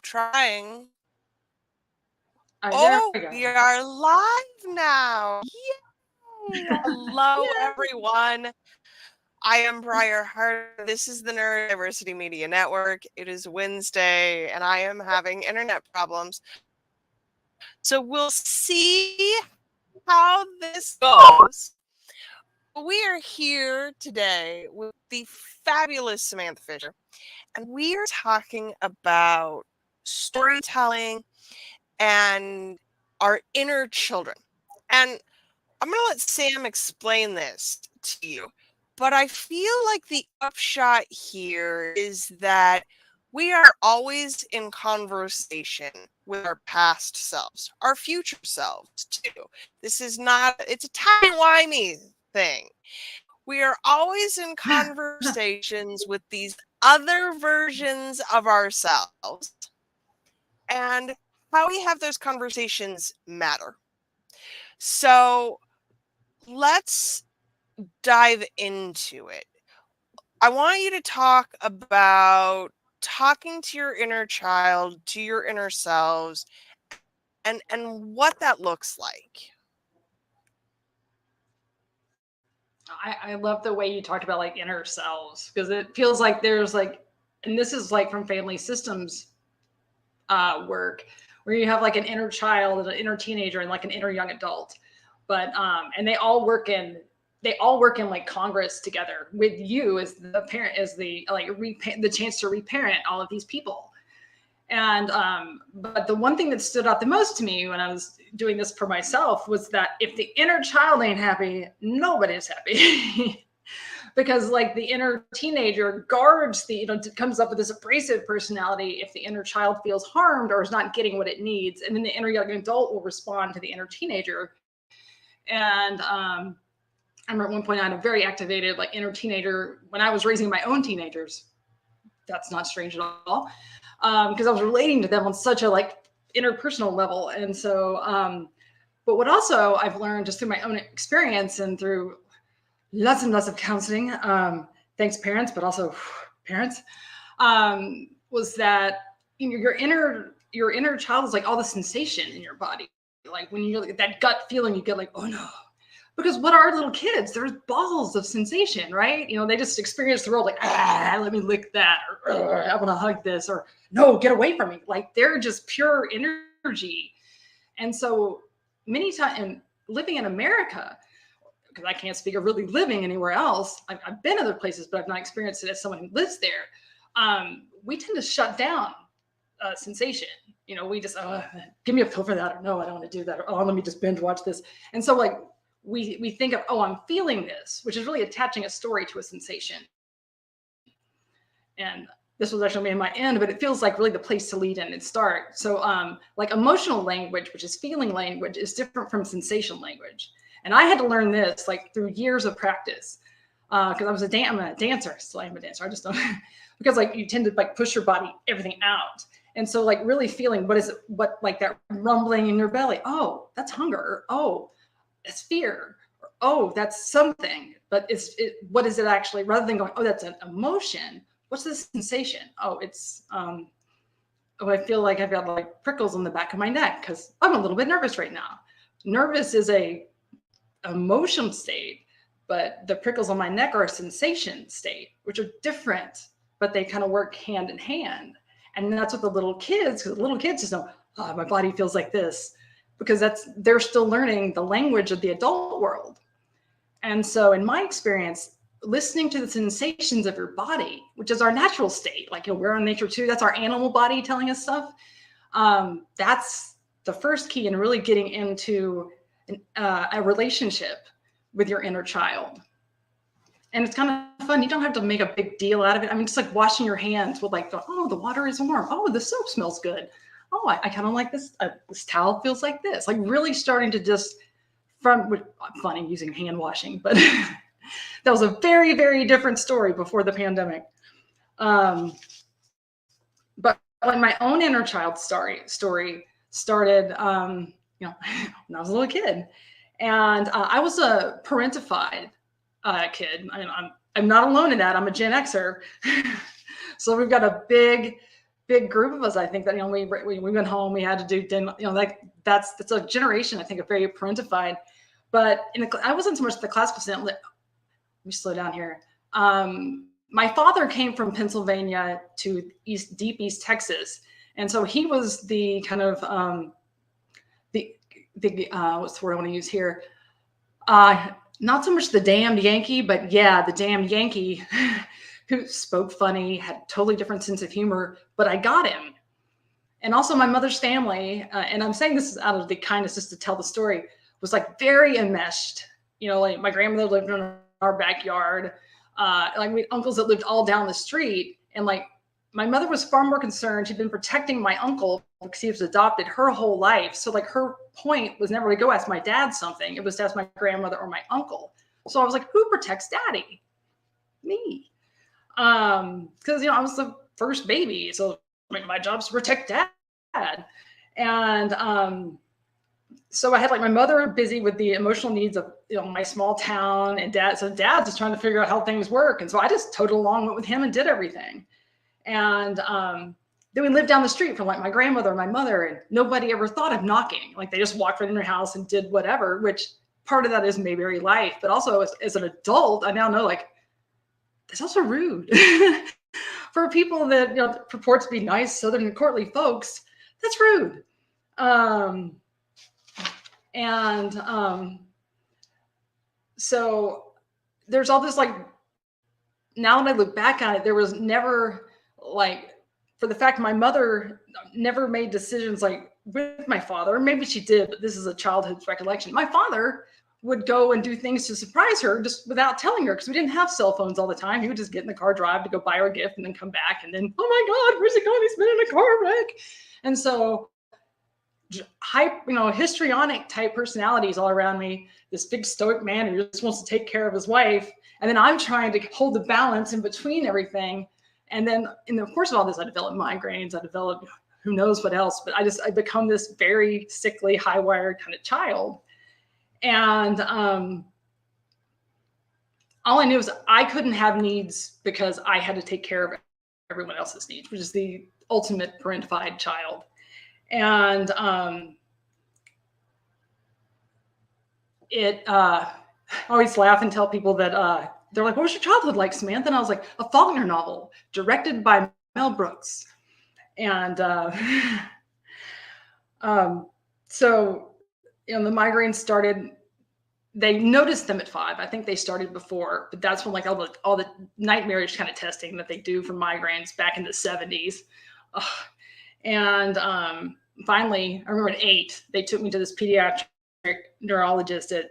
trying. There Oh, we go. we are live now. Yay! Hello, everyone. I am Briar Hart. This is the Neurodiversity Media Network. It is Wednesday, and I am having internet problems. So we'll see how this goes. We are here today with the fabulous Samantha Fischer, and we are talking about storytelling and our inner children. And I'm going to let Sam explain this to you, but I feel like the upshot here is that we are always in conversation with our past selves, our future selves too. This is not, it's a timey-wimey thing. We are always in conversations with these other versions of ourselves, and how we have those conversations matter. So let's dive into it. I want you to talk about talking to your inner child, to your inner selves, and what that looks like. I love the way you talked about like inner selves, because it feels like there's like, and this is like from family systems work, where you have like an inner child, an inner teenager, and like an inner young adult, but and they all work in like Congress together with you as the parent, as the like the chance to reparent all of these people. And but the one thing that stood out the most to me when I was doing this for myself was that if the inner child ain't happy, nobody's happy. Because like the inner teenager guards the, comes up with this abrasive personality if the inner child feels harmed or is not getting what it needs, and then the inner young adult will respond to the inner teenager. And I remember at one point I had a very activated like inner teenager when I was raising my own teenagers. That's not strange at all, because I was relating to them on such a like interpersonal level. And so but what also I've learned just through my own experience and through lots and lots of counseling, thanks parents, but also parents, was that your inner child is like all the sensation in your body. Like when you get that gut feeling, you get like, oh no. Because what are little kids? There's balls of sensation, right? They just experience the world like, let me lick that, or I want to hug this, or no, get away from me. Like they're just pure energy. And so many times, and living in America, because I can't speak of really living anywhere else. I've been other places, but I've not experienced it as someone who lives there. We tend to shut down sensation. We just, give me a pill for that, or no, I don't want to do that, or oh, let me just binge watch this. And so like we think of, oh, I'm feeling this, which is really attaching a story to a sensation. And this was actually in my end, but it feels like really the place to lead in and start. So like emotional language, which is feeling language, is different from sensation language. And I had to learn this like through years of practice, because I'm a dancer. Still am a dancer. I just don't because like you tend to like push your body, everything out. And so like really feeling what like that rumbling in your belly. Oh, that's hunger. Oh, that's fear. Or, oh, that's something. But what is it actually? Rather than going, oh, that's an emotion. What's the sensation? Oh, it's I feel like I've got like prickles on the back of my neck because I'm a little bit nervous right now. Nervous is a emotion state, but the prickles on my neck are a sensation state, which are different, but they kind of work hand in hand. And that's what the little kids just know, oh, my body feels like this, because they're still learning the language of the adult world. And so in my experience, listening to the sensations of your body, which is our natural state, like we're in nature too, that's our animal body telling us stuff. That's the first key in really getting into a relationship with your inner child. And it's kind of fun. You don't have to make a big deal out of it. I mean, just like washing your hands with like, oh, the water is warm. Oh, the soap smells good. Oh, I kind of like this. This towel feels like this. Like really starting to just funny using hand washing, but that was a very, very different story before the pandemic. But when my own inner child story started, when I was a little kid, and I was a parentified kid. I'm not alone in that. I'm a Gen Xer, so we've got a big big group of us, I think, that, you know, we went home, we had to do dinner, you know, like that's a generation, I think, of very parentified. But I wasn't so much the classical student. Let me slow down here. My father came from Pennsylvania to deep East Texas. And so he was the kind of, what's the word I want to use here? Not so much the damned Yankee, but yeah, the damned Yankee who spoke funny, had a totally different sense of humor, but I got him. And also my mother's family, and I'm saying this out of the kindness just to tell the story, was like very enmeshed. You know, like my grandmother lived in our backyard. Like we had uncles that lived all down the street. And like my mother was far more concerned. She'd been protecting my uncle because he was adopted her whole life. So like her point was never to go ask my dad something. It was to ask my grandmother or my uncle. So I was like, who protects daddy? Me. Because, you know, I was the first baby. So my job's to protect dad. And so I had like my mother busy with the emotional needs of, you know, my small town, and dad's just trying to figure out how things work. And so I just towed along, went with him and did everything. And then we lived down the street from like my grandmother and my mother, and nobody ever thought of knocking. Like they just walked right in their house and did whatever, which part of that is maybe very life, but also as an adult, I now know like that's also rude for people that, you know, purport to be nice, Southern and courtly folks. That's rude. So there's all this, like, now when I look back on it, there was never, like, for the fact my mother never made decisions like with my father, or maybe she did, but this is a childhood recollection. My father would go and do things to surprise her just without telling her, because we didn't have cell phones all the time. He would just get in the car, drive to go buy her a gift, and then come back, and then, oh my God, where's he going? He's been in a car wreck. And so histrionic type personalities all around me, this big stoic man who just wants to take care of his wife. And then I'm trying to hold the balance in between everything. And then in the course of all this, I developed migraines, I developed who knows what else, but I become this very sickly, high-wired kind of child. And all I knew was I couldn't have needs because I had to take care of everyone else's needs, which is the ultimate parentified child. And I always laugh and tell people that they're like, what was your childhood like, Samantha? And I was like, a Faulkner novel directed by Mel Brooks. And so, you know, the migraines started, they noticed them at 5. I think they started before, but that's when like all the nightmarish kind of testing that they do for migraines back in the 70s. And finally, I remember at 8, they took me to this pediatric neurologist at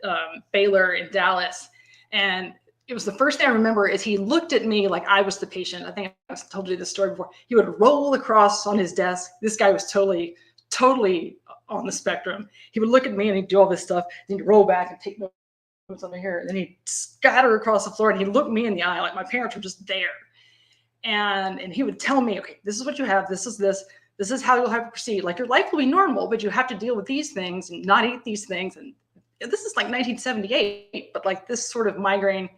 Baylor in Dallas. And it was the first thing I remember is he looked at me like I was the patient. I think I told you this story before. He would roll across on his desk. This guy was totally on the spectrum. He would look at me and he'd do all this stuff. Then he'd roll back and take notes on here. And then he'd scatter across the floor and he'd look me in the eye like my parents were just there. And he would tell me, okay, this is what you have. This is how you'll have to proceed. Like your life will be normal, but you have to deal with these things and not eat these things. And this is like 1978, but like this sort of migraine,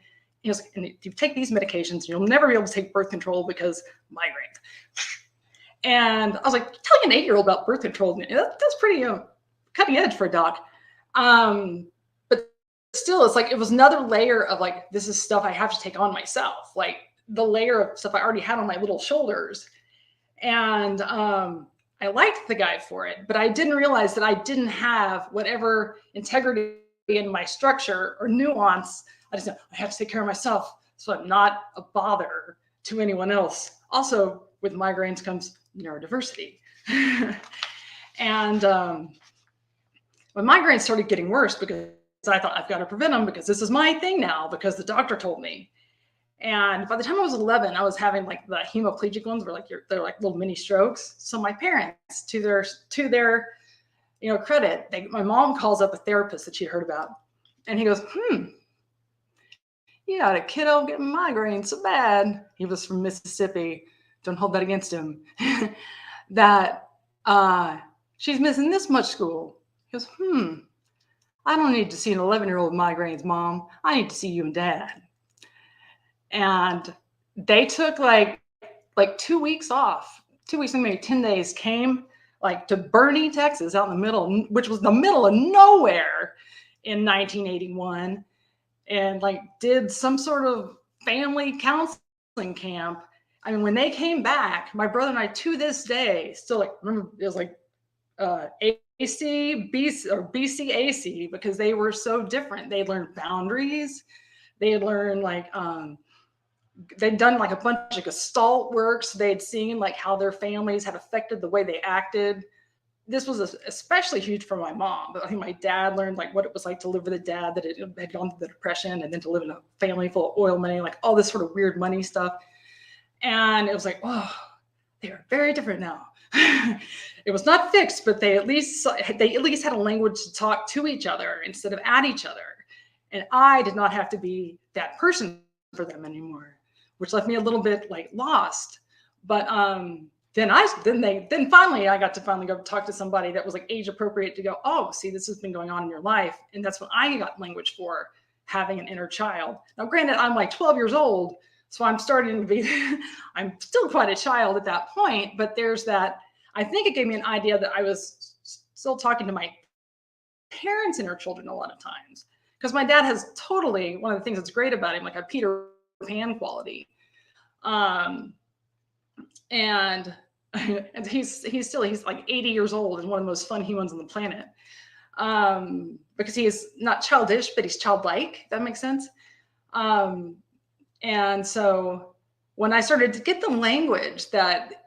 you know, and if you take these medications, you'll never be able to take birth control because migraine. And I was like, telling an 8-year-old about birth control, that's pretty cutting edge for a doc. But still, it's like, it was another layer of like, this is stuff I have to take on myself. Like the layer of stuff I already had on my little shoulders. And I liked the guy for it, but I didn't realize that I didn't have whatever integrity in my structure or nuance. I just know I have to take care of myself so I'm not a bother to anyone else. Also, with migraines comes neurodiversity. And when migraines started getting worse, because I thought I've got to prevent them because this is my thing now, because the doctor told me. And by the time I was 11, I was having like the hemiplegic ones where like they're like little mini strokes. So my parents, to their credit, my mom calls up a therapist that she heard about, and he goes, you got a kiddo getting migraines so bad. He was from Mississippi. Don't hold that against him. That she's missing this much school. He goes, I don't need to see an 11-year-old migraines, Mom. I need to see you and Dad. And they took like 2 weeks off 2 weeks, maybe 10 days, came like to Bernie, Texas, out in the middle, which was the middle of nowhere in 1981, and like did some sort of family counseling camp. I mean, when they came back, my brother and I, to this day, still like remember it was like AC, BC, or BCAC, because they were so different. They learned boundaries. They had learned like they'd done like a bunch of Gestalt work. So they'd seen like how their families had affected the way they acted. This was especially huge for my mom, but I think my dad learned like what it was like to live with a dad that had gone through the Depression, and then to live in a family full of oil money, like all this sort of weird money stuff. And it was like, oh, they are very different now. It was not fixed, but they at least had a language to talk to each other instead of at each other. And I did not have to be that person for them anymore, which left me a little bit like lost. But then finally I got to go talk to somebody that was like age appropriate to go, oh, see, this has been going on in your life. And that's when I got language for having an inner child. Now, granted, I'm like 12 years old, so I'm starting to be, I'm still quite a child at that point, but there's that, I think it gave me an idea that I was still talking to my parents' inner children a lot of times. Because my dad has totally, one of the things that's great about him, like a Peter Pan quality. And he's like 80 years old and one of the most fun humans on the planet. Because he is not childish, but he's childlike, if that makes sense. And so when I started to get the language that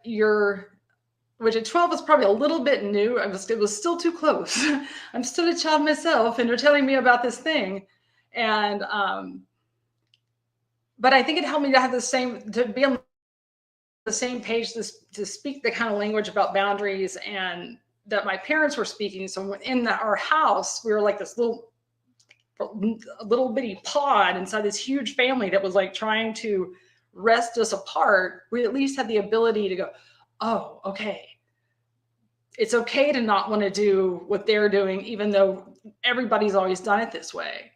which at 12 was probably a little bit new, it was still too close. I'm still a child myself, and you're telling me about this thing. And, but I think it helped me to be on the same page to speak the kind of language about boundaries and that my parents were speaking. So in our house, we were like this little bitty pod inside this huge family that was like trying to wrest us apart. We at least had the ability to go, oh, okay. It's okay to not want to do what they're doing, even though everybody's always done it this way.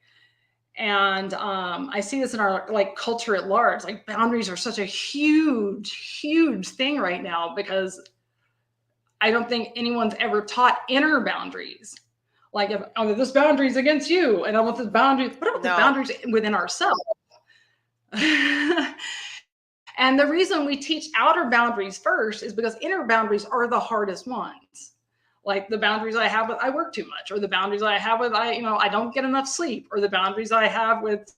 And I see this in our like culture at large. Like boundaries are such a huge, huge thing right now, because I don't think anyone's ever taught inner boundaries. Like, this boundary is against you, and I want this boundary. What about the boundaries within ourselves? And the reason we teach outer boundaries first is because inner boundaries are the hardest ones. Like the boundaries I have with I work too much, or the boundaries I have with I don't get enough sleep, or the boundaries I have with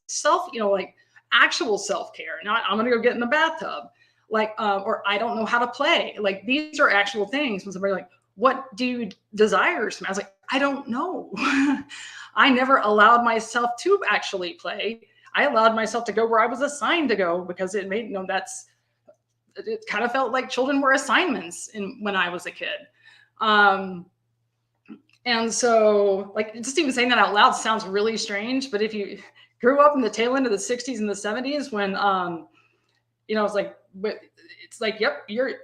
like actual self-care. Not I'm gonna go get in the bathtub, like or I don't know how to play. Like these are actual things. When somebody's like, what do you desire? I was like, I don't know. I never allowed myself to actually play. I allowed myself to go where I was assigned to go, because it made, it kind of felt like children were assignments when I was a kid. And so like, just even saying that out loud sounds really strange, but if you grew up in the tail end of the 60s and the 70s when, it's like, yep, you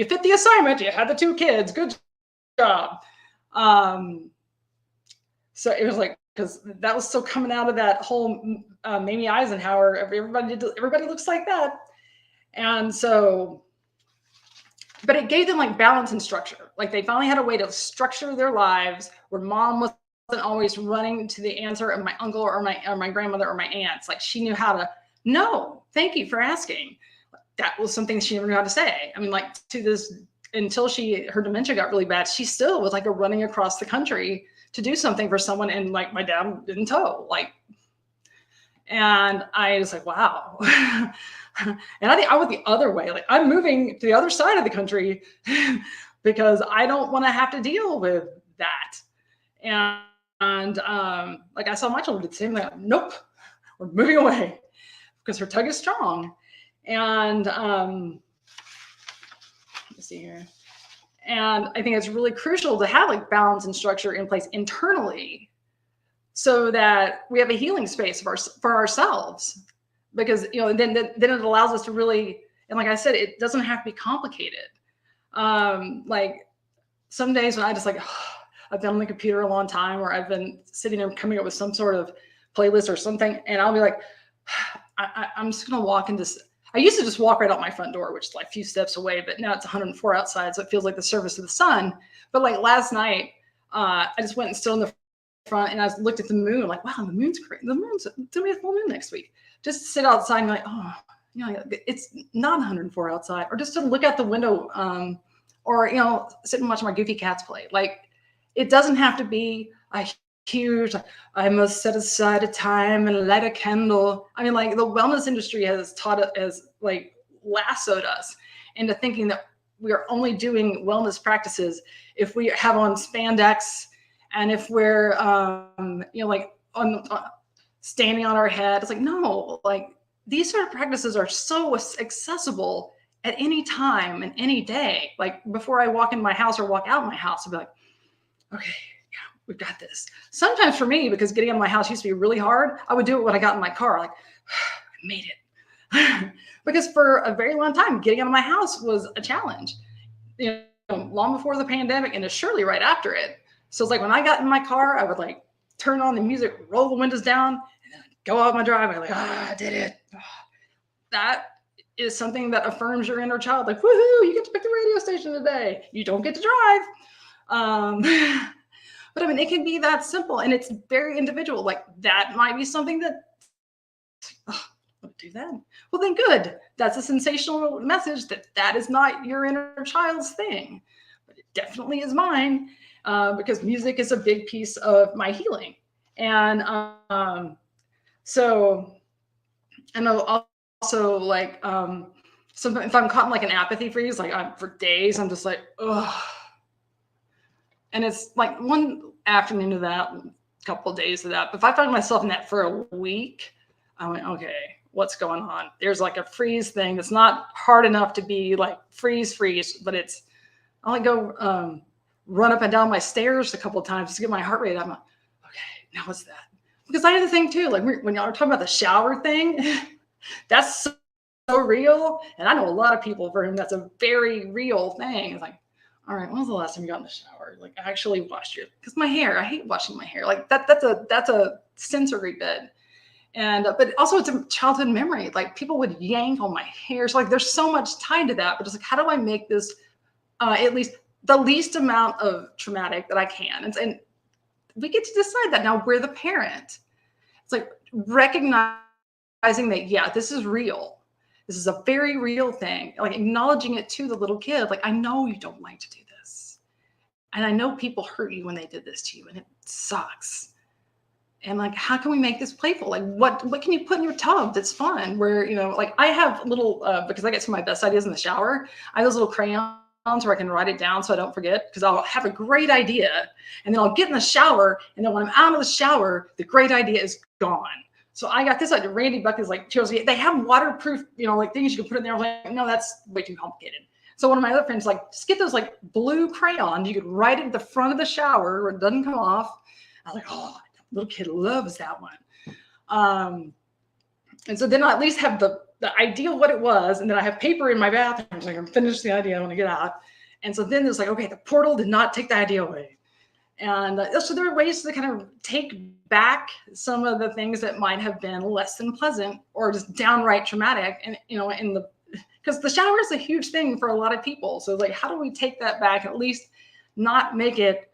fit the assignment. You had the 2 kids. Good job. So it was like, because that was still coming out of that whole Mamie Eisenhower. Everybody looks like that. And so, but it gave them like balance and structure. Like they finally had a way to structure their lives where mom wasn't always running to the answer of my uncle or my grandmother or my aunts. Like she knew how to, no, thank you for asking. That was something she never knew how to say. I mean, like to this, until her dementia got really bad, she still was like running across the country to do something for someone. And like my dad didn't tow, and I was like, wow. And I think I went the other way. Like I'm moving to the other side of the country because I don't want to have to deal with that. And like I saw my children did the same thing. Nope, we're moving away because her tug is strong. And let's see here. And I think it's really crucial to have like balance and structure in place internally so that we have a healing space for ourselves, because, then it allows us to really, and like I said, it doesn't have to be complicated. Like some days when I just I've been on the computer a long time, or I've been sitting there coming up with some sort of playlist or something, and I'll be like, I'm just going to walk into I used to just walk right out my front door, which is like a few steps away, but now it's 104 outside, so it feels like the surface of the sun. But like last night, I just went and stood in the front and I looked at the moon, like, wow, the moon's great. The moon's gonna be a full moon next week. Just to sit outside and be like, oh, you know, it's not 104 outside, or just to look out the window, or you know, sit and watch my goofy cats play. Like, it doesn't have to be a huge, I must set aside a time and light a candle. I mean, like, the wellness industry has taught it, as like lassoed us into thinking that we are only doing wellness practices if we have on spandex and if we're, you know, like on standing on our head. It's like, no, like these sort of practices are so accessible at any time and any day. Like before I walk in my house or walk out of my house, I'll be like, okay, yeah, we've got this. Sometimes for me, because getting out of my house used to be really hard, I would do it when I got in my car, like, I made it. Because for a very long time, getting out of my house was a challenge, you know, long before the pandemic and surely right after it. So it's like when I got in my car, I would like turn on the music, roll the windows down, and then go out my driveway, like, I did it. That is something that affirms your inner child, like, woohoo, you get to pick the radio station today. You don't get to drive. But I mean, it can be that simple, and it's very individual. Like that might be something that, oh, I'll do that. Well, then good. That's a sensational message that is not your inner child's thing, but it definitely is mine, because music is a big piece of my healing. And so, and also like, sometimes if I'm caught in like an apathy freeze, like for days, I'm just like, ugh. And it's like one afternoon of that, a couple of days of that. But if I find myself in that for a week, I went, okay, what's going on? There's like a freeze thing that's not hard enough to be like freeze, but it's, I'll like go run up and down my stairs a couple of times to get my heart rate up. I'm like, okay, now what's that? Because I have the thing too, like when y'all are talking about the shower thing, that's so real. And I know a lot of people for whom that's a very real thing. It's like, all right, when was the last time you got in the shower? Like actually washed your, because my hair, I hate washing my hair. Like that's a sensory bit. And, but also it's a childhood memory. Like people would yank on my hair. So like, there's so much tied to that, but it's like, how do I make this at least the least amount of traumatic that I can? And we get to decide that now. We're the parent. It's like recognizing that, yeah, this is real. This is a very real thing. Like acknowledging it to the little kid. Like, I know you don't like to do this. And I know people hurt you when they did this to you, and it sucks. And like, how can we make this playful? Like what can you put in your tub that's fun? Where, you know, like I have little, because I get some of my best ideas in the shower, I have those little crayons where I can write it down so I don't forget, because I'll have a great idea and then I'll get in the shower, and then when I'm out of the shower, the great idea is gone. So I got this idea. Randy Buck is like, Chelsea, they have waterproof, you know, like things you can put in there. I was like, no, that's way too complicated. So one of my other friends like, just get those like blue crayons. You could write it at the front of the shower where it doesn't come off. I was like, oh, little kid loves that one. And so then I at least have the idea of what it was. And then I have paper in my bathroom. So I can finish the idea when I get out. And so then it's like, okay, the portal did not take the idea away. And so there are ways to kind of take back some of the things that might have been less than pleasant or just downright traumatic. And, you know, because the shower is a huge thing for a lot of people. So like, how do we take that back and at least not make it,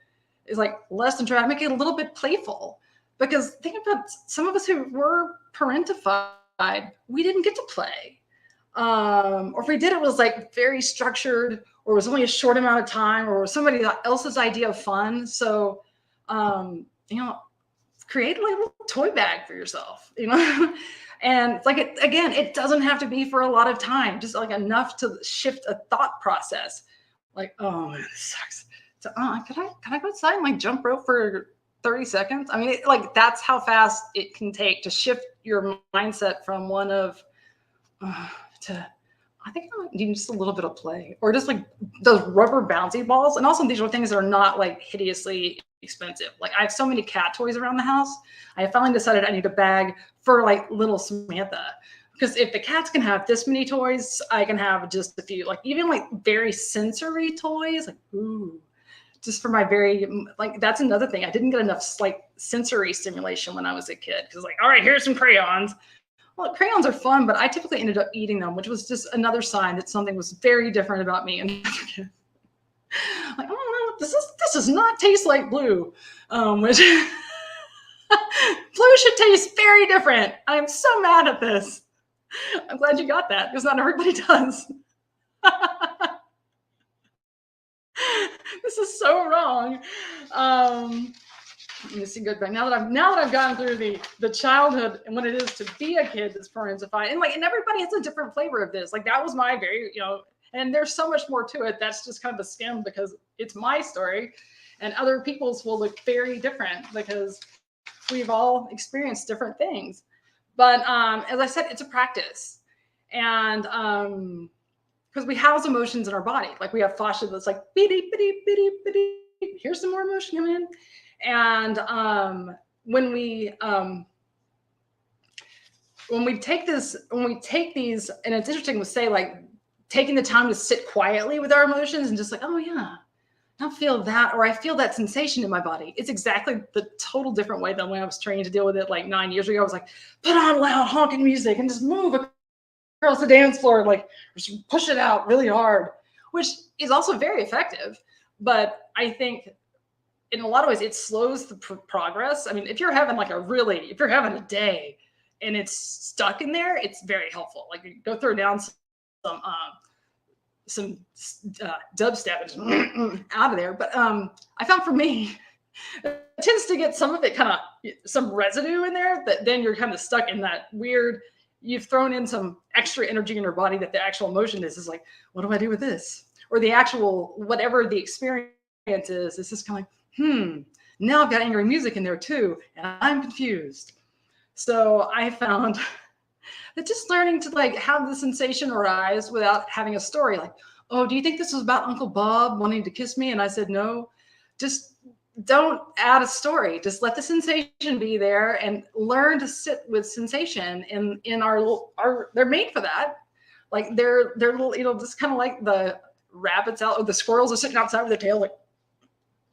is like less than traumatic, make it a little bit playful? Because think about some of us who were parentified, we didn't get to play. Or if we did, it was like very structured, or it was only a short amount of time, or somebody else's idea of fun. So, you know, create like a little toy bag for yourself, you know? And like, it doesn't have to be for a lot of time, just like enough to shift a thought process. Like, oh man, this sucks. So, can I go outside and like jump rope for 30 seconds? I mean, like that's how fast it can take to shift your mindset from one of, to, I think I need just a little bit of play, or just like those rubber bouncy balls. And also these are things that are not like hideously expensive. Like I have so many cat toys around the house. I have finally decided I need a bag for like little Samantha, because if the cats can have this many toys, I can have just a few, like even like very sensory toys, like, ooh, just for my very, like, that's another thing. I didn't get enough like sensory stimulation when I was a kid. Cause like, all right, here's some crayons. well, crayons are fun, but I typically ended up eating them, which was just another sign that something was very different about me. And like, oh no, this does not taste like blue, which blue should taste very different. I'm so mad at this. I'm glad you got that because not everybody does. This is so wrong. Let me see. Good back now that I've gone through the childhood and what it is to be a kid that's parentified, and everybody has a different flavor of this. Like that was my very, and there's so much more to it. That's just kind of a skim because it's my story, and other people's will look very different because we've all experienced different things. But as I said, it's a practice, and because we house emotions in our body, like we have fascia that's like bitty bitty bitty bitty. Here's some more emotion coming in. And when we take these, and it's interesting to say, like taking the time to sit quietly with our emotions and just like, oh yeah, I feel that, or I feel that sensation in my body. It's exactly the total different way than when I was trained to deal with it like 9 years ago. I was like, put on loud honking music and just move across the dance floor, like just push it out really hard, which is also very effective. But I think in a lot of ways, it slows the progress. I mean, if you're having a day and it's stuck in there, it's very helpful. Like you go throw down some dubstep and out of there. But I found for me, it tends to get some of it kind of some residue in there that then you're kind of stuck in that weird, you've thrown in some extra energy in your body that the actual emotion is like, what do I do with this? Or the actual, whatever the experience is, it's just kind of like, now I've got angry music in there too, and I'm confused. So I found that just learning to like have the sensation arise without having a story, like, oh, do you think this was about Uncle Bob wanting to kiss me? And I said, no, just don't add a story. Just let the sensation be there and learn to sit with sensation in our they're made for that. Like they're little, just kind of like the rabbits out, or the squirrels are sitting outside with their tail like,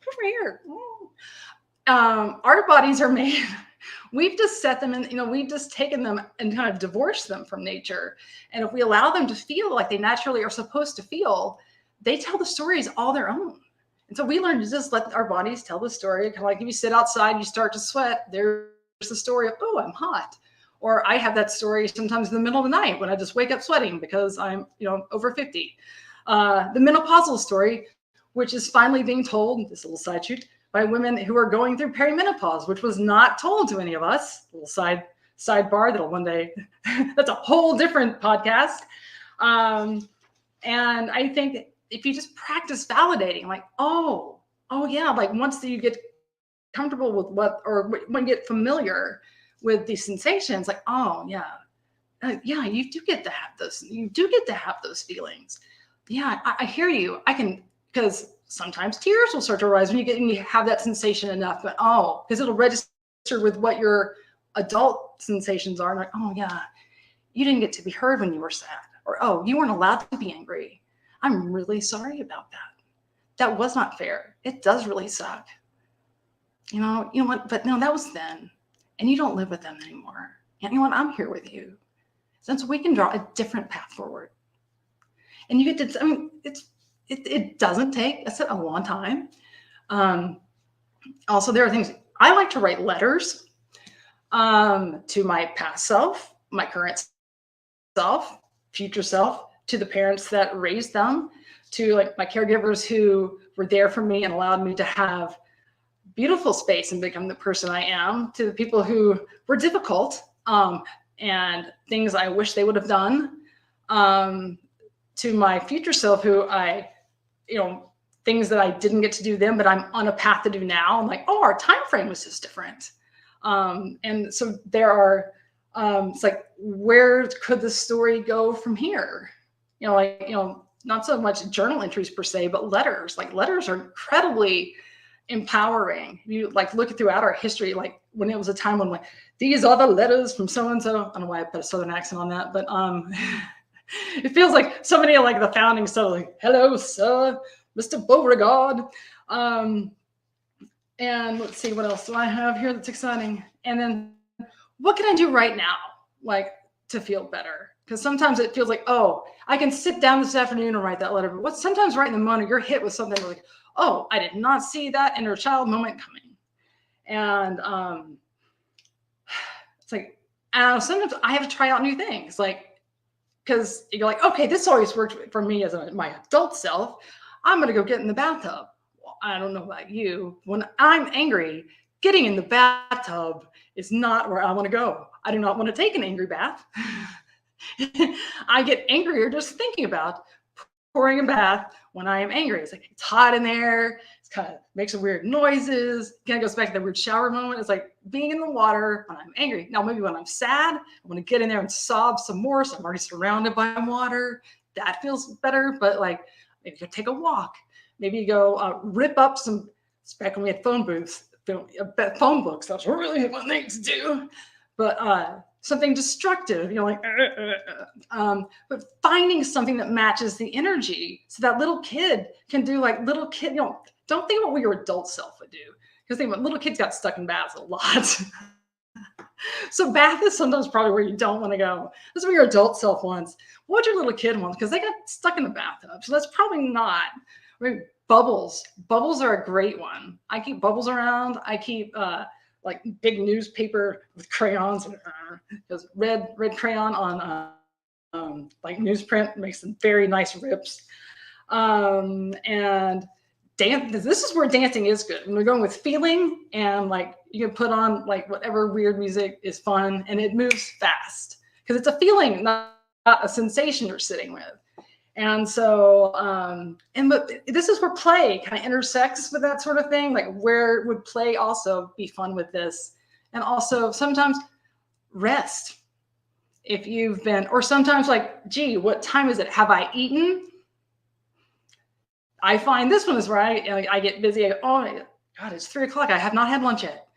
over here. Our bodies are made. We've just set them in, we've just taken them and kind of divorced them from nature. And if we allow them to feel like they naturally are supposed to feel, they tell the stories all their own. And so we learn to just let our bodies tell the story. Kind of like if you sit outside, you start to sweat, there's the story of, oh, I'm hot. Or I have that story sometimes in the middle of the night when I just wake up sweating because I'm, over 50. The menopausal story, which is finally being told, this little side shoot, by women who are going through perimenopause, which was not told to any of us. A little sidebar that'll one day, that's a whole different podcast. And I think if you just practice validating, like, oh yeah, like once you get comfortable with when you get familiar with these sensations, like, oh yeah, you do get to have those feelings. Yeah, I hear you. Because sometimes tears will start to arise when you have that sensation enough, but because it'll register with what your adult sensations are. And like, oh yeah, you didn't get to be heard when you were sad, or oh, you weren't allowed to be angry. I'm really sorry about that. That was not fair. It does really suck. You know what? But no, that was then, and you don't live with them anymore. And you know what? I'm here with you, since we can draw a different path forward. And you get to. I mean, it doesn't take a long time. Also, there are things I like to write letters to my past self, my current self, future self, to the parents that raised them, to like my caregivers who were there for me and allowed me to have beautiful space and become the person I am, to the people who were difficult and things I wish they would have done, to my future self who things that I didn't get to do then, but I'm on a path to do now. I'm like, oh, our time frame was just different. And so there are, it's like, where could the story go from here? Not so much journal entries per se, but letters. Like letters are incredibly empowering. You like look throughout our history, like when it was a time when like, these are the letters from so-and-so. I don't know why I put a Southern accent on that, but it feels like so many of like the founding stuff, like, hello, sir, Mr. Beauregard. And let's see, what else do I have here that's exciting? And then what can I do right now? Like, to feel better. Because sometimes it feels like, oh, I can sit down this afternoon and write that letter. But sometimes right in the moment, you're hit with something like, oh, I did not see that inner child moment coming. And it's like, sometimes I have to try out new things. Like, because you're like, okay, this always worked for me as my adult self. I'm going to go get in the bathtub. Well, I don't know about you. When I'm angry, getting in the bathtub is not where I want to go. I do not want to take an angry bath. I get angrier just thinking about pouring a bath when I am angry. It's like, it's hot in there. It's kind of makes some weird noises. Kind of goes back to that weird shower moment. It's like being in the water when I'm angry. Now, maybe when I'm sad, I want to get in there and sob some more. So I'm already surrounded by water. That feels better. But like, maybe you go take a walk. Maybe you go rip up some, it's back when we had phone books. That's really fun thing to do. But something destructive, like, but finding something that matches the energy so that little kid can do like little kid, don't think about what your adult self would do. Because think about little kids got stuck in baths a lot. So bath is sometimes probably where you don't want to go. This is where your adult self wants. What your little kid wants, because they got stuck in the bathtub. So that's probably not. I mean, bubbles. Bubbles are a great one. I keep bubbles around. I keep like big newspaper with crayons, because red crayon on like newsprint makes some very nice rips. And dance. This is where dancing is good. When we're going with feeling, and like you can put on like whatever weird music is fun, and it moves fast because it's a feeling, not a sensation you're sitting with. And so, but this is where play kind of intersects with that sort of thing. Like, where would play also be fun with this? And also sometimes rest. If you've been, or sometimes like, gee, what time is it? Have I eaten? I find this one is where I get busy. I go, oh God, it's 3 o'clock. I have not had lunch yet.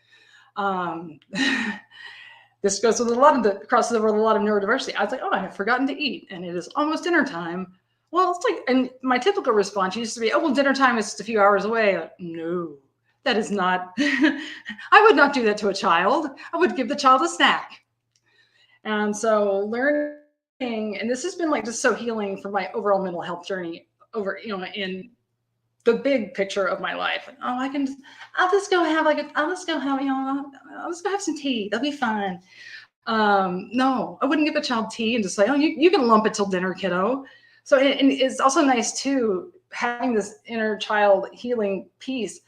This goes with crosses over with a lot of neurodiversity. I was like, oh, I have forgotten to eat, and it is almost dinner time. Well, it's like, and my typical response used to be, oh, well, dinner time is just a few hours away. Like, no, that is not, I would not do that to a child. I would give the child a snack. And so learning, and this has been like just so healing for my overall mental health journey over, in the big picture of my life. Like, oh, I'll just go have some tea. That'll be fun. No, I wouldn't give a child tea and just say, oh, you can lump it till dinner, kiddo. So, and it's also nice too, having this inner child healing piece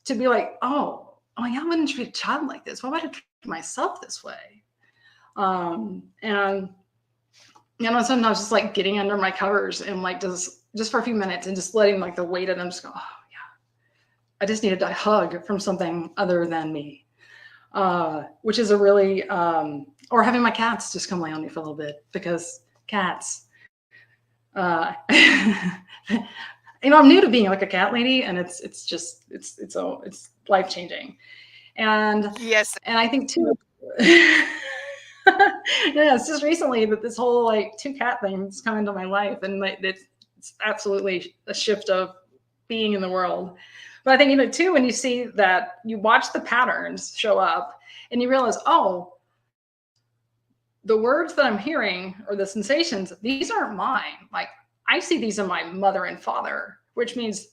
to be like, oh yeah, I wouldn't treat a child like this. Why would I treat myself this way? And sometimes just like getting under my covers and like just for a few minutes and just letting like the weight of them just go, oh yeah, I just needed a hug from something other than me, which is a really, or having my cats just come lay on me for a little bit, because cats, I'm new to being like a cat lady, and it's life changing. And yes, and I think too, yeah, it's just recently that this whole like 2 cat thing has come into my life, and like it's absolutely a shift of being in the world. But I think too, when you see that, you watch the patterns show up, and you realize, oh, the words that I'm hearing or the sensations, these aren't mine. Like, I see these in my mother and father, which means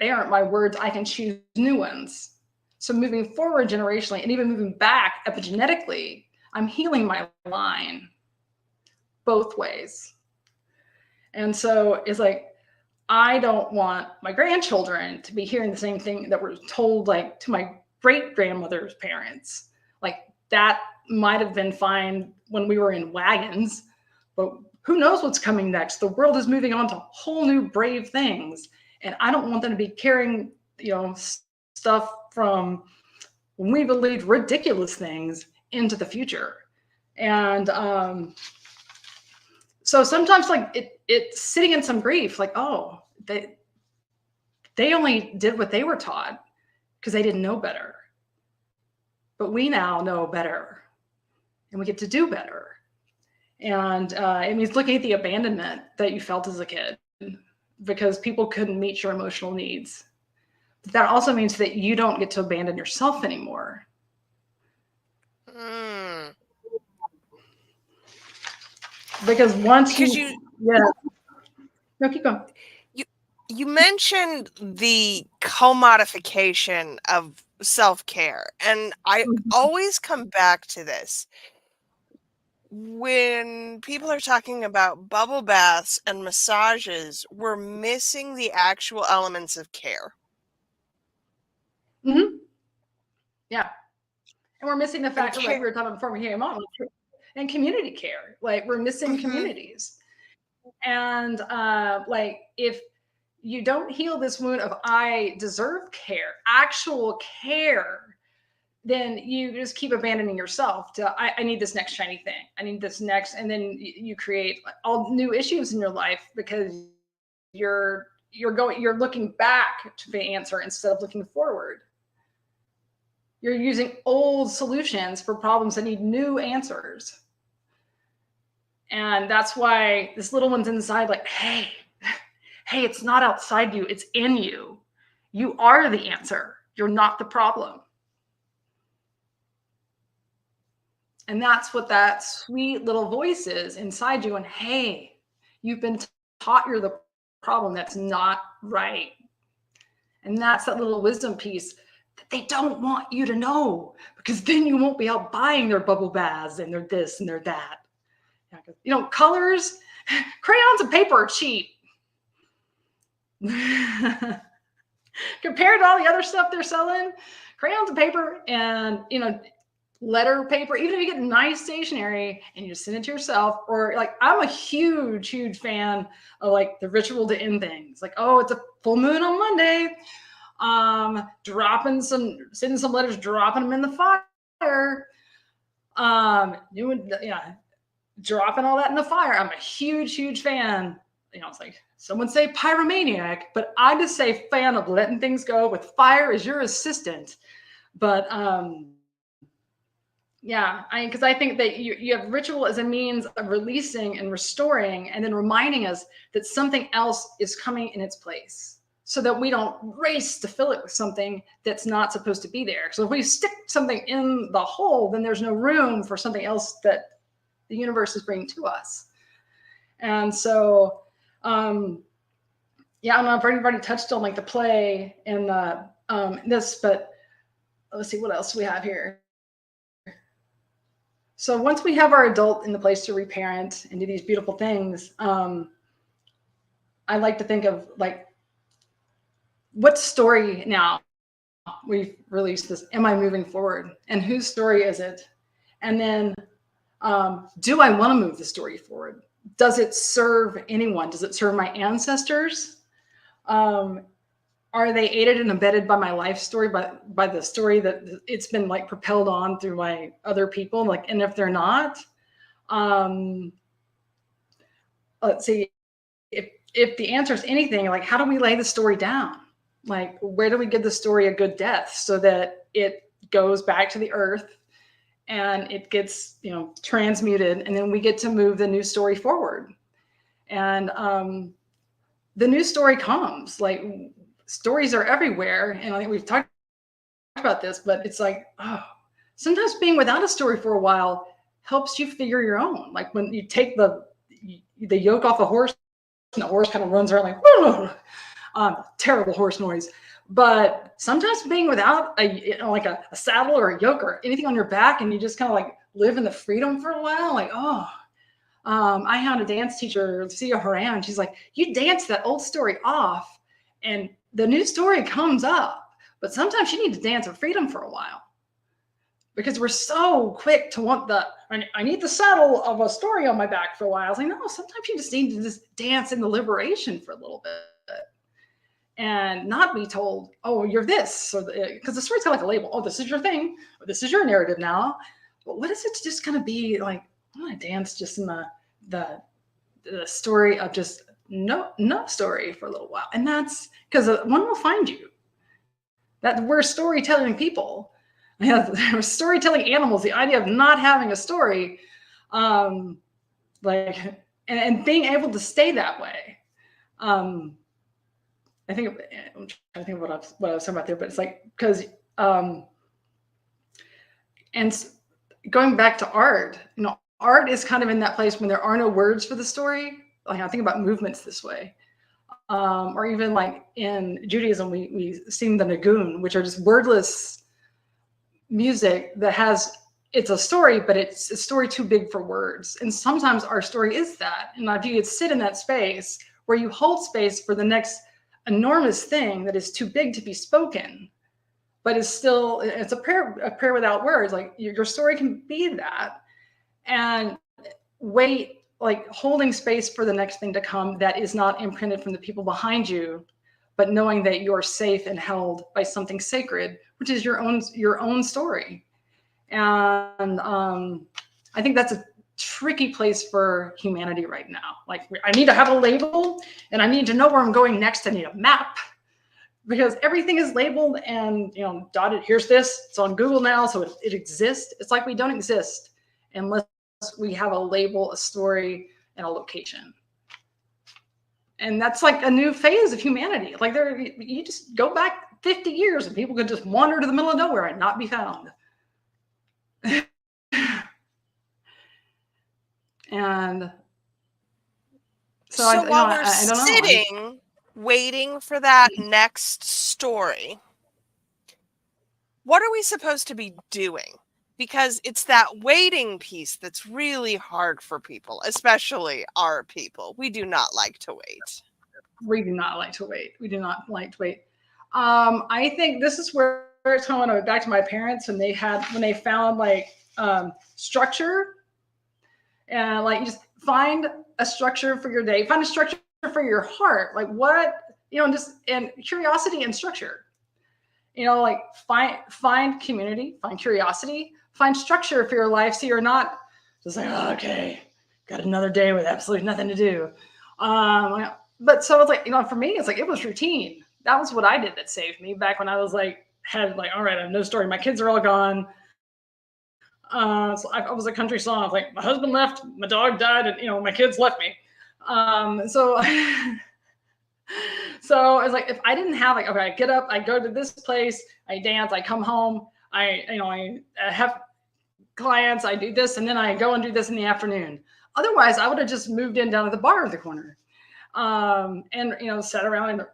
they aren't my words. I can choose new ones. So moving forward generationally, and even moving back epigenetically, I'm healing my line both ways. And so it's like, I don't want my grandchildren to be hearing the same thing that were told like to my great grandmother's parents. Like, that might have been fine when we were in wagons, but who knows what's coming next? The world is moving on to whole new brave things. And I don't want them to be carrying, stuff from when we believed ridiculous things into the future. And so sometimes like it's sitting in some grief, like, oh, they only did what they were taught because they didn't know better. But we now know better, and we get to do better. And it means looking at the abandonment that you felt as a kid because people couldn't meet your emotional needs. But that also means that you don't get to abandon yourself anymore. Because once Because you yeah, no, keep going. you mentioned the commodification of self-care, and I Mhm. always come back to this. When people are talking about bubble baths and massages, we're missing the actual elements of care. Mhm. Yeah. And we're missing the And fact that, like we care. were talking before we came on, and community care. Like we're missing Mhm. communities. And like if you don't heal this wound of I deserve care, actual care, then you just keep abandoning yourself to I need this next shiny thing. I need this next, and then you create all new issues in your life because you're looking back to the answer instead of looking forward. You're using old solutions for problems that need new answers. And that's why this little one's inside, like, hey, hey, it's not outside you, it's in you. You are the answer. You're not the problem. And that's what that sweet little voice is inside you. And hey, you've been taught you're the problem. That's not right. And that's that little wisdom piece that they don't want you to know, because then you won't be out buying their bubble baths and their this and their that. You know, colors, crayons and paper are cheap. Compared to all the other stuff they're selling, crayons and paper and, you know, letter paper, even if you get nice stationery and you send it to yourself, or like I'm a huge fan of like the ritual to end things. Like, oh, it's a full moon on Monday. Sending some letters, dropping them in the fire. Dropping all that in the fire. I'm a huge fan. You know, it's like someone say pyromaniac, but I just say fan of letting things go with fire as your assistant. But yeah, because I think that you have ritual as a means of releasing and restoring, and then reminding us that something else is coming in its place, so that we don't race to fill it with something that's not supposed to be there. So if we stick something in the hole, then there's no room for something else that the universe is bringing to us. And so, yeah, I don't know if anybody touched on like the play and the this, but let's see what else we have here. So once we have our adult in the place to reparent and do these beautiful things, I like to think of like, what story now we've released this? Am I moving forward? And whose story is it? And then, do I want to move the story forward? Does it serve anyone? Does it serve my ancestors? Are they aided and abetted by my life story, by the story that it's been like propelled on through my other people? Like, and if they're not, let's see, if the answer is anything, like how do we lay the story down? Like, where do we give the story a good death so that it goes back to the earth and it gets, you know, transmuted, and then we get to move the new story forward. And the new story comes. Like, stories are everywhere, and I think we've talked about this, but it's like, oh, sometimes being without a story for a while helps you figure your own. Like when you take the yoke off a horse and the horse kind of runs around like, whoa, terrible horse noise. But sometimes being without like a saddle or a yoke or anything on your back, and you just kind of like live in the freedom for a while, like, oh, I had a dance teacher, Lucia Horan. She's like, you dance that old story off and the new story comes up. But sometimes you need to dance in freedom for a while, because we're so quick to want I need the saddle of a story on my back for a while. I was like, no, sometimes you just need to just dance in the liberation for a little bit and not be told, oh, you're this, or because the story's kind of like a label. Oh, this is your thing, or this is your narrative now. But what is it to just kind of be like, I want to dance just in the story of just no story for a little while. And that's because one will find you. That we're storytelling people. We're storytelling animals. The idea of not having a story, like, and being able to stay that way. I think I'm trying to think of what I was talking about there, but it's like, because and going back to art, you know, art is kind of in that place when there are no words for the story. Like I think about movements this way. Or even like in Judaism, we sing the Nagun, which are just wordless music that has, it's a story, but it's a story too big for words. And sometimes our story is that. And if you could sit in that space where you hold space for the next enormous thing that is too big to be spoken, but it's still, it's a prayer without words. Like your story can be that. And wait, like holding space for the next thing to come that is not imprinted from the people behind you, but knowing that you're safe and held by something sacred, which is your own story. And I think that's a tricky place for humanity right now. Like I need to have a label and I need to know where I'm going next. I need a map because everything is labeled and, dotted. Here's this, it's on Google now. So it exists. It's like we don't exist unless we have a label, a story, and a location. And that's like a new phase of humanity. Like you just go back 50 years and people could just wander to the middle of nowhere and not be found. And so while we're I don't sitting, waiting for that next story, what are we supposed to be doing? Because it's that waiting piece that's really hard for people, especially our people. We do not like to wait. We do not like to wait. We do not like to wait. I think this is where it's kind of when I went back to my parents when they found like structure, and like you just find a structure for your day, find a structure for your heart, like what, and curiosity and structure. Like find community, find curiosity, find structure for your life, so you're not just like, oh, okay, got another day with absolutely nothing to do. But so it's like, for me, it's like it was routine. That was what I did that saved me back when I was like, all right, I have no story. My kids are all gone. So I was a country song. I was like, my husband left, my dog died, and my kids left me. So so I was like, if I didn't have like, okay, I get up, I go to this place, I dance, I come home, I have clients, I do this, and then I go and do this in the afternoon. Otherwise, I would have just moved in down at the bar at the corner, and sat around and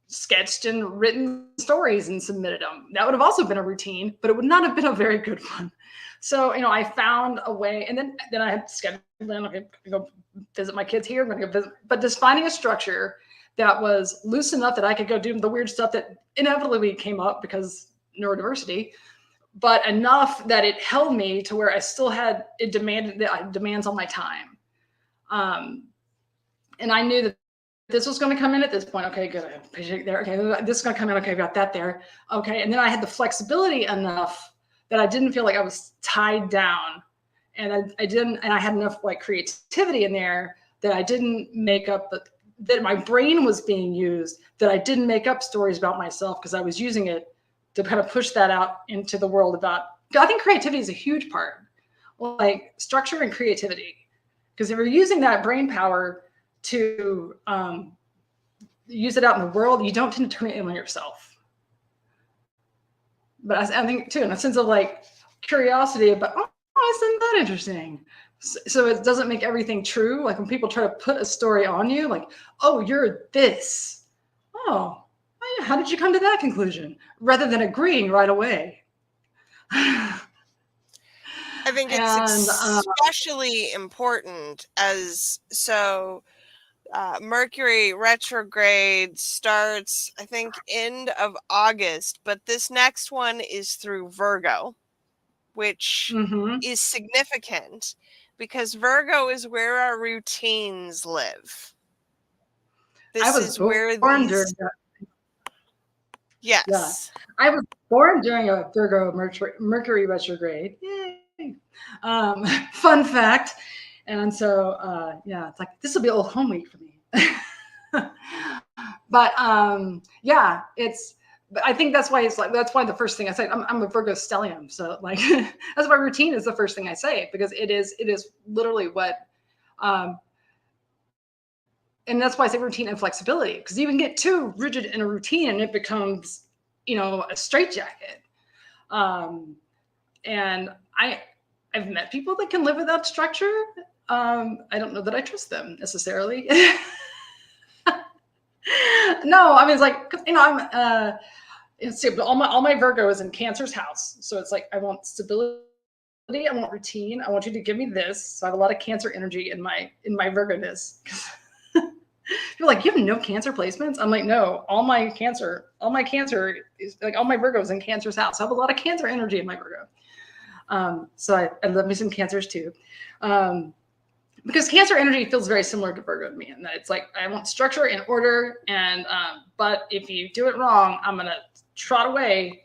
sketched and written stories and submitted them. That would have also been a routine, but it would not have been a very good one. So, I found a way, and then I had scheduled in, okay, I go visit my kids here, I'm going to go visit, but just finding a structure that was loose enough that I could go do the weird stuff that inevitably came up because neurodiversity, but enough that it held me to where I still had, demands on my time. And I knew that this was going to come in at this point. Okay, good. I have a patient there. Okay, this is going to come in. Okay, I got that there. Okay. And then I had the flexibility enough that I didn't feel like I was tied down, and I didn't, and I had enough like creativity in there that I didn't make up, that my brain was being used, that I didn't make up stories about myself because I was using it to kind of push that out into the world about, I think creativity is a huge part, like structure and creativity. Because if you're using that brain power to use it out in the world, you don't tend to turn it in on yourself. But I think too, in a sense of like curiosity about, oh, isn't that interesting? So it doesn't make everything true. Like when people try to put a story on you, like, oh, you're this. Oh, how did you come to that conclusion? Rather than agreeing right away. I think it's especially important Mercury retrograde starts, I think, end of August, but this next one is through Virgo, which is significant because Virgo is where our routines live. This is where these... Yes. Yeah. I was born during a Virgo Mercury retrograde. Yay. Fun fact. And so, it's like, this will be old home week for me. But I think that's why that's why the first thing I say, I'm a Virgo stellium. So like, that's why routine is the first thing I say, because it is literally what, and that's why I say routine and flexibility, because you can get too rigid in a routine and it becomes, a straitjacket. And I I've met people that can live without structure. I don't know that I trust them necessarily. No, I mean, it's like, I'm, see, but all my Virgo is in Cancer's house. So it's like, I want stability. I want routine. I want you to give me this. So I have a lot of Cancer energy in my Virgo-ness. You're like, you have no Cancer placements? I'm like, no, all my Cancer is like, all my Virgos in Cancer's house. So I have a lot of Cancer energy in my Virgo. So I love me some Cancers too. Because Cancer energy feels very similar to Virgo to me, and that it's like, I want structure and order, and but if you do it wrong, I'm gonna trot away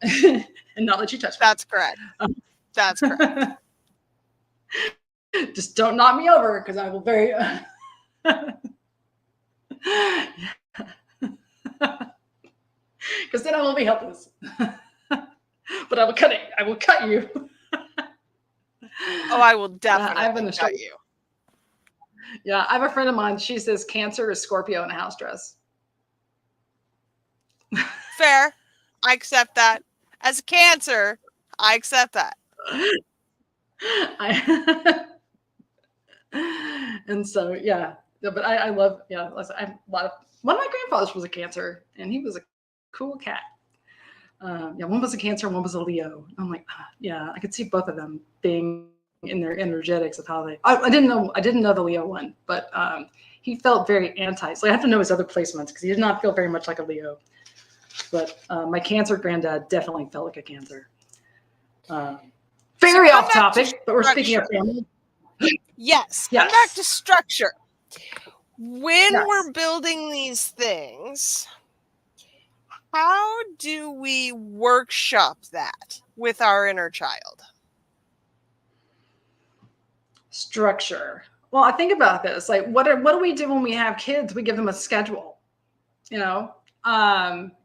and not let you touch me. That's correct. That's correct. Just don't knock me over, because I will very. Because then I will be helpless. But I will cut it. I will cut you. Oh, I will definitely cut you. Yeah, I have a friend of mine. She says Cancer is Scorpio in a house dress. Fair. I accept that. As a Cancer, I accept that. And so, yeah. But I love, yeah. I have a lot of, one of my grandfathers was a Cancer, and he was a cool cat. Yeah, one was a Cancer, one was a Leo. I'm like, yeah, I could see both of them being in their energetics of how they. I didn't know the Leo one, but he felt very anti. So I have to know his other placements, because he did not feel very much like a Leo. But my Cancer granddad definitely felt like a Cancer. Very off topic, but we're speaking of family. Yes. Come back to structure. When we're building these things, how do we workshop that with our inner child? Structure. Well, I think about this. Like, what do we do when we have kids? We give them a schedule, like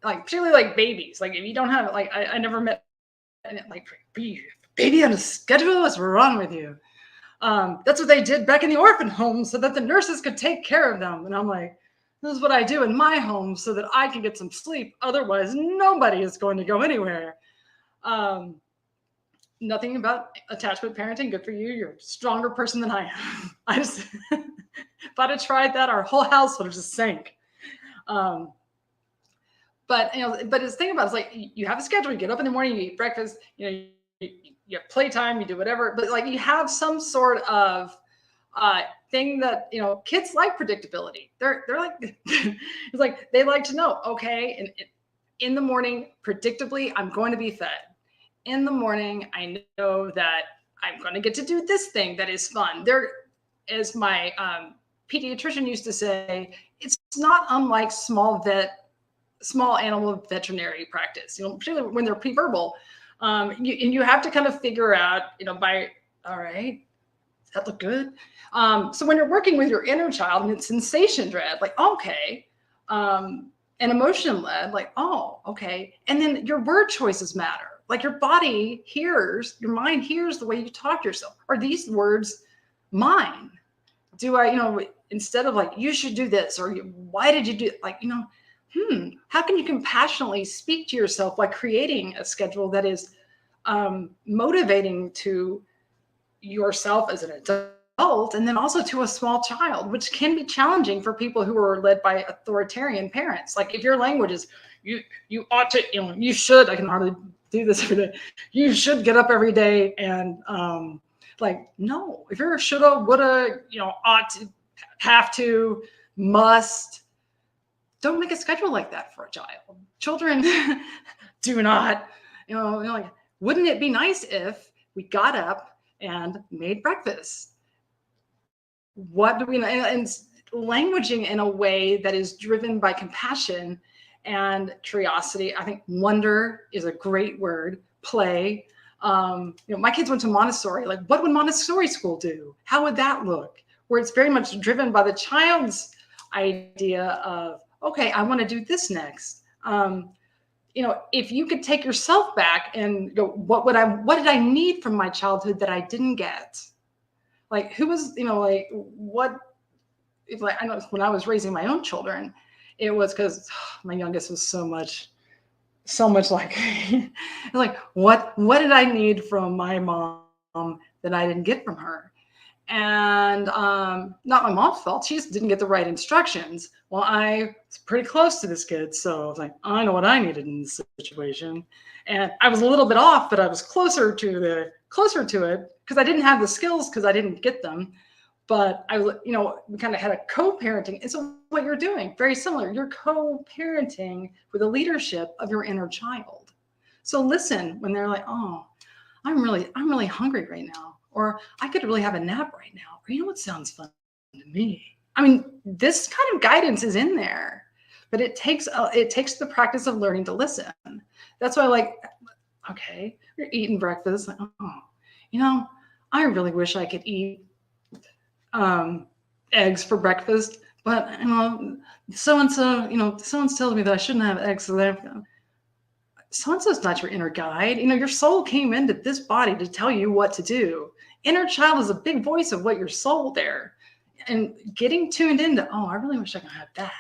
particularly like babies. Like, if you don't have, like, I never met, like, baby on a schedule. What's wrong with you? That's what they did back in the orphan home, so that the nurses could take care of them. And I'm like, this is what I do in my home so that I can get some sleep. Otherwise, nobody is going to go anywhere. Nothing about attachment parenting. Good for you. You're a stronger person than I am. I just, if I'd have tried that, our whole house would have just sank. But it's thing about it, it's like, you have a schedule. You get up in the morning, you eat breakfast. You have playtime. You do whatever. But like, you have some sort of thing that, kids like predictability. They're like, it's like, they like to know. Okay, and in the morning, predictably, I'm going to be fed. In the morning, I know that I'm going to get to do this thing that is fun. There, as my pediatrician used to say, it's not unlike small animal veterinary practice. Particularly when they're pre-verbal, you have to kind of figure out, all right, does that look good? So when you're working with your inner child and it's sensation dread, like, okay, and emotion led, like, oh, okay, and then your word choices matter. Like, your body hears, your mind hears the way you talk to yourself. Are these words mine? Do I, instead of like, you should do this, or why did you do it? Like, how can you compassionately speak to yourself by creating a schedule that is motivating to yourself as an adult, and then also to a small child, which can be challenging for people who are led by authoritarian parents. Like, if your language is, you ought to, you should, I can hardly do this every day. You should get up every day, and like, no, if you're shoulda, woulda, ought to, have to, must, don't make a schedule like that for a child. Children do not, like, wouldn't it be nice if we got up and made breakfast? What do we know? And languaging in a way that is driven by compassion and curiosity. I think wonder is a great word. Play. My kids went to Montessori. Like, what would Montessori school do? How would that look? Where it's very much driven by the child's idea of, okay, I want to do this next. If you could take yourself back and go, what did I need from my childhood that I didn't get? Like, who was, what, if, like, I know when I was raising my own children, it was because my youngest was so much like, like, what did I need from my mom that I didn't get from her. And not my mom's fault. She just didn't get the right instructions. Well, I was pretty close to this kid, so I was like, I know what I needed in this situation. And I was a little bit off, but I was closer to it because I didn't have the skills because I didn't get them. But I, we kind of had a co-parenting. And so what you're doing, very similar. You're co-parenting with the leadership of your inner child. So listen when they're like, oh, I'm really hungry right now, or I could really have a nap right now, or you know what sounds fun to me. I mean, this kind of guidance is in there, but it takes the practice of learning to listen. That's why, like, okay, you're eating breakfast. Like, oh, I really wish I could eat eggs for breakfast, but so-and-so tells me that I shouldn't have eggs. So-and-so's not your inner guide. Your soul came into this body to tell you what to do. Inner child is a big voice of what your soul there. And getting tuned into, oh, I really wish I could have that.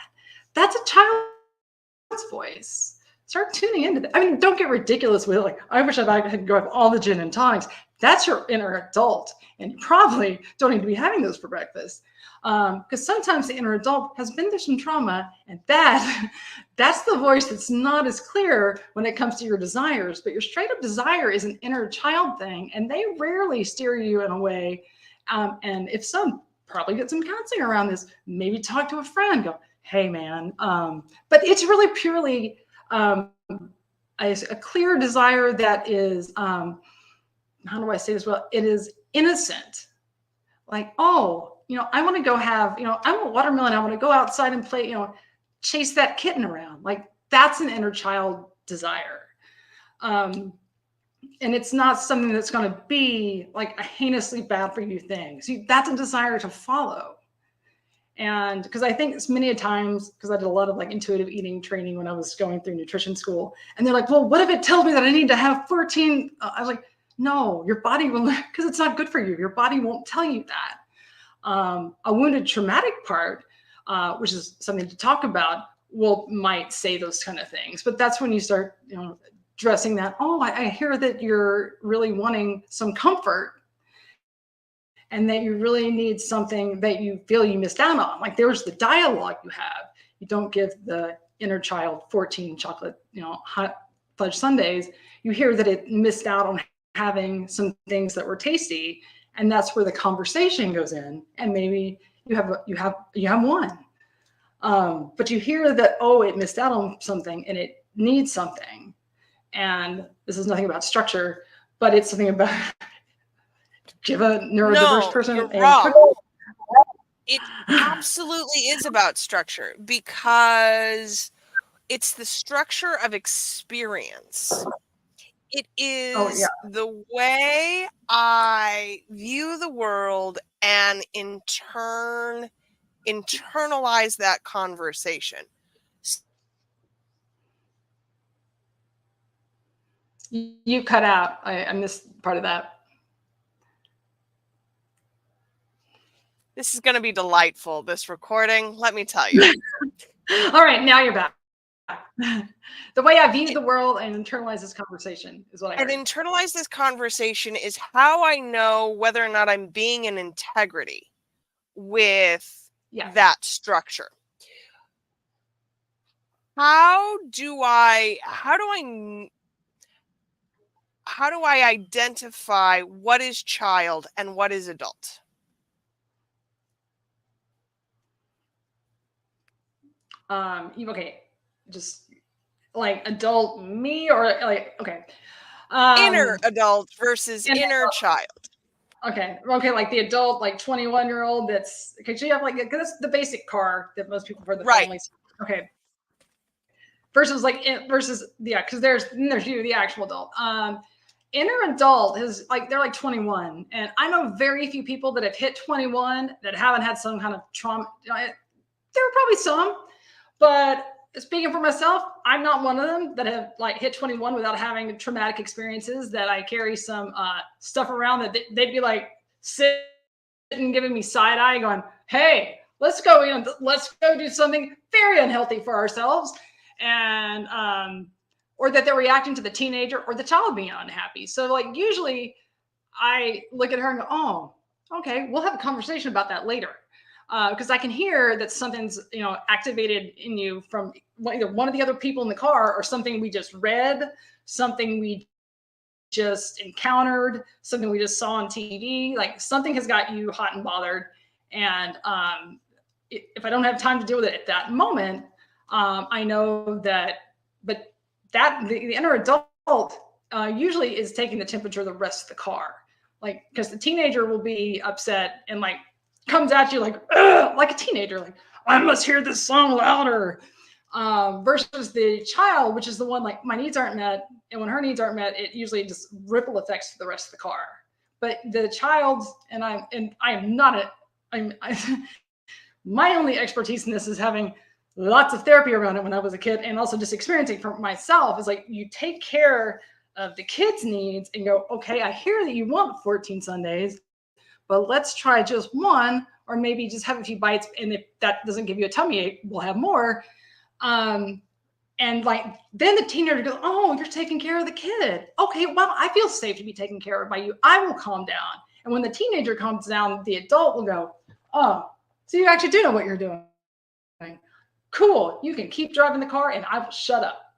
That's a child's voice. Start tuning into that. I mean, don't get ridiculous with it. Like, I wish I could go have all the gin and tonics. That's your inner adult. And you probably don't need to be having those for breakfast. Because sometimes the inner adult has been through some trauma, and that's the voice that's not as clear when it comes to your desires. But your straight up desire is an inner child thing, and they rarely steer you in a way. And if so, probably get some counseling around this. Maybe talk to a friend. Go, hey, man. But it's really purely a clear desire that is, how do I say this well? It is innocent. Like, oh, I want to go have, I want watermelon. I want to go outside and play, chase that kitten around. Like, that's an inner child desire. And it's not something that's going to be like a heinously bad for you thing. See, that's a desire to follow. And because I think it's many a times, because I did a lot of like intuitive eating training when I was going through nutrition school. And they're like, well, what if it tells me that I need to have 14? I was like, no, your body will, because it's not good for you. Your body won't tell you that. A wounded traumatic part, which is something to talk about, might say those kind of things. But that's when you start, addressing that. Oh, I hear that you're really wanting some comfort, and that you really need something that you feel you missed out on. Like, there's the dialogue you have. You don't give the inner child 14 chocolate, hot fudge sundaes. You hear that it missed out on having some things that were tasty. And that's where the conversation goes in, and maybe you have one, but you hear that, oh, it missed out on something and it needs something. And this is nothing about structure, but it's something about give a neurodiverse person. You're wrong. It absolutely is about structure, because it's the structure of experience. It is the way I view the world and in turn internalize that conversation. You cut out. I missed part of that. This is going to be delightful, this recording, let me tell you. All right, now you're back. The way I view the world and internalize this conversation is what I heard. And internalize this conversation is how I know whether or not I'm being in integrity with that structure. How do I identify what is child and what is adult? Okay, just like adult me, or like, okay. Inner adult versus inner child. Okay, like the adult, like 21-year-old that's, okay, so you have like, that's the basic car that most people for the families. Okay. Versus because there's you, the actual adult. Inner adult is like, they're like 21. And I know very few people that have hit 21 that haven't had some kind of trauma. There are probably some, but speaking for myself, I'm not one of them that have like hit 21 without having traumatic experiences. That I carry some stuff around that they'd be like sitting giving me side eye, going, "Hey, let's go do something very unhealthy for ourselves," and or that they're reacting to the teenager or the child being unhappy. So like usually, I look at her and go, oh, okay, we'll have a conversation about that later. Because I can hear that something's activated in you from either one of the other people in the car or something we just read, something we just encountered, something we just saw on TV. Like something has got you hot and bothered. And if I don't have time to deal with it at that moment, I know that. But that the inner adult usually is taking the temperature of the rest of the car. Like, because the teenager will be upset and like comes at you like a teenager, like I must hear this song louder. Versus the child, which is the one like my needs aren't met, and when her needs aren't met, it usually just ripple effects to the rest of the car. But the child, and I am not a, my only expertise in this is having lots of therapy around it when I was a kid, and also just experiencing for myself is like you take care of the kids' needs and go, okay, I hear that you want 14 Sundays, but let's try just one, or maybe just have a few bites. And if that doesn't give you a tummy ache, we'll have more. And like, then the teenager goes, oh, you're taking care of the kid. Okay, well, I feel safe to be taken care of by you. I will calm down. And when the teenager calms down, the adult will go, oh, so you actually do know what you're doing. Cool. You can keep driving the car and I will shut up.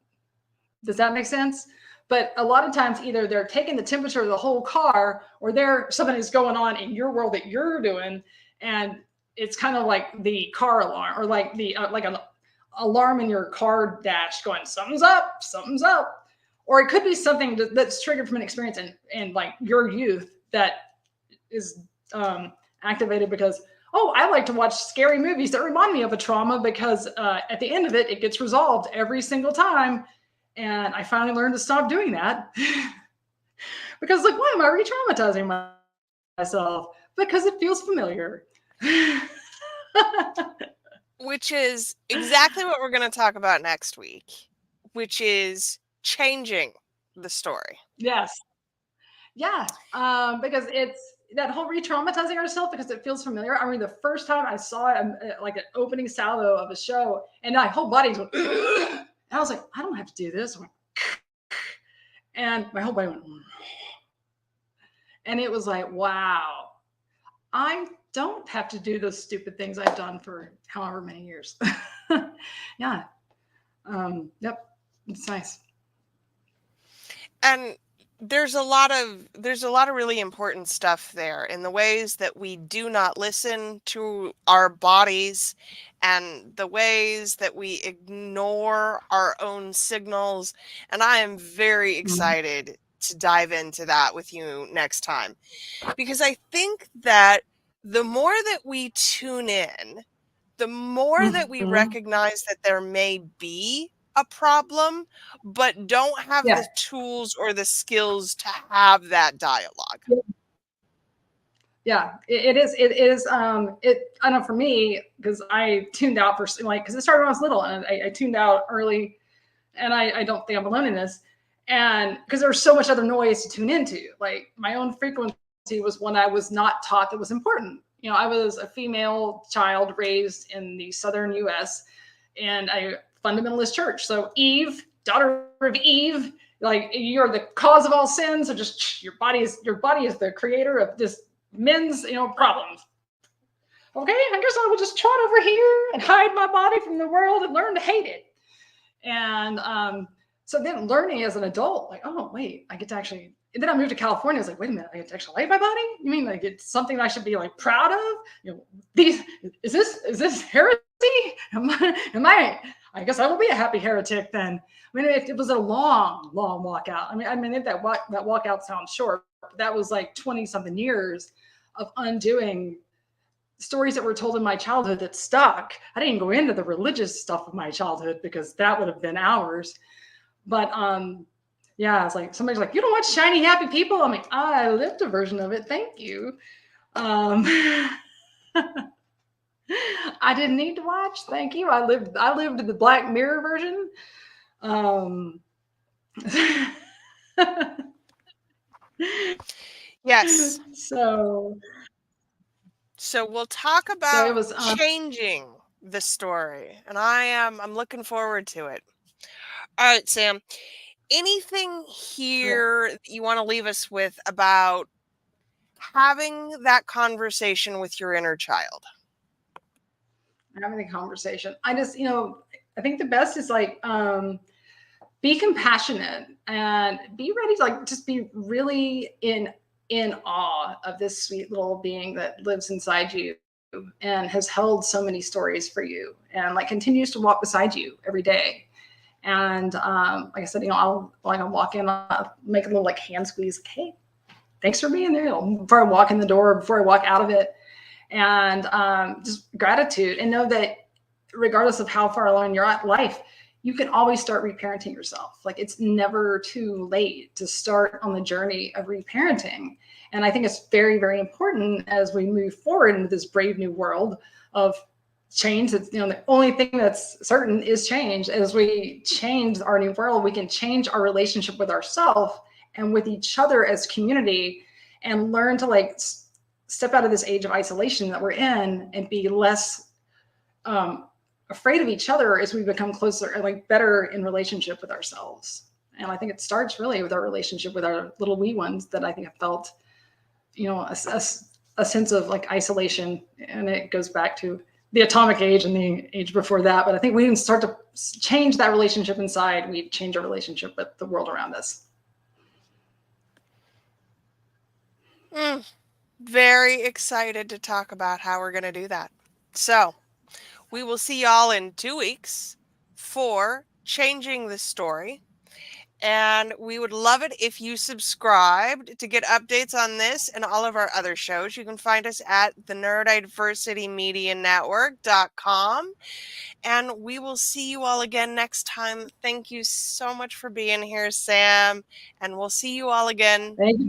Does that make sense? But a lot of times either they're taking the temperature of the whole car, or something is going on in your world that you're doing. And it's kind of like the car alarm, or like the like an alarm in your car dash going, something's up, something's up. Or it could be something that's triggered from an experience in like your youth that is activated because, oh, I like to watch scary movies that remind me of a trauma, because at the end of it, it gets resolved every single time. And I finally learned to stop doing that because, like, why am I re-traumatizing myself? Because it feels familiar. Which is exactly what we're going to talk about next week, which is changing the story. Yes. Yeah. Because it's that whole re-traumatizing ourselves because it feels familiar. I mean, the first time I saw it, like an opening salvo of a show, and my whole body's went, and I was like, I don't have to do this. And my whole body went, and it was like, wow, I don't have to do those stupid things I've done for however many years. Yeah. Yep. It's nice. And there's a lot of really important stuff there in the ways that we do not listen to our bodies, and the ways that we ignore our own signals. And I am very excited to dive into that with you next time, because I think that the more that we tune in, the more that we recognize that there may be a problem, but don't have the tools or the skills to have that dialogue. Yeah, it is. It is. I know for me, because I tuned out for because it started when I was little, and I tuned out early, and I don't think I'm alone in this. And because there was so much other noise to tune into, like my own frequency was one I was not taught that was important. I was a female child raised in the southern U.S. in a fundamentalist church. So Eve, daughter of Eve, like you're the cause of all sins. So just your body is the creator of this men's problems. Okay, I guess I will just trot over here and hide my body from the world and learn to hate it. And so then learning as an adult, like, oh wait, I get to actually. And then I moved to California. I was like, wait a minute, I get to actually like my body? You mean like it's something I should be like proud of? Is this heresy? Am I? I guess I will be a happy heretic then. I mean, it was a long walkout. I mean, that walkout sounds short, but that was like 20-something years of undoing stories that were told in my childhood that stuck. I didn't go into the religious stuff of my childhood because that would have been hours. But yeah, it's like somebody's like, you don't watch Shiny Happy People? I'm like, I lived a version of it. Thank you. I didn't need to watch. Thank you. I lived the Black Mirror version. Yes. So we'll talk about changing the story, and I'm looking forward to it. All right, Sam. Anything here that you want to leave us with about having that conversation with your inner child. Having the conversation. I just, I think the best is like, be compassionate and be ready to like just be really in awe of this sweet little being that lives inside you and has held so many stories for you and like continues to walk beside you every day. And like I said, I'll walk in, I'll make a little like hand squeeze. Like, hey, thanks for being there. Before I walk in the door, before I walk out of it, and just gratitude, and know that regardless of how far along you're at life, you can always start reparenting yourself. Like it's never too late to start on the journey of reparenting. And I think it's very, very important as we move forward into this brave new world of change. That's, the only thing that's certain is change. As we change our new world, we can change our relationship with ourselves and with each other as community, and learn to like step out of this age of isolation that we're in and be less afraid of each other as we become closer and like better in relationship with ourselves. And I think it starts really with our relationship with our little wee ones that I think have felt, a sense of like isolation, and it goes back to the atomic age and the age before that. But I think we can start to change that relationship inside. We change our relationship with the world around us. Very excited to talk about how we're going to do that. So we will see y'all in 2 weeks for Changing the Story. And we would love it if you subscribed to get updates on this and all of our other shows. You can find us at the Neurodiversity Media Network.com. And we will see you all again next time. Thank you so much for being here, Sam. And we'll see you all again. Thank you.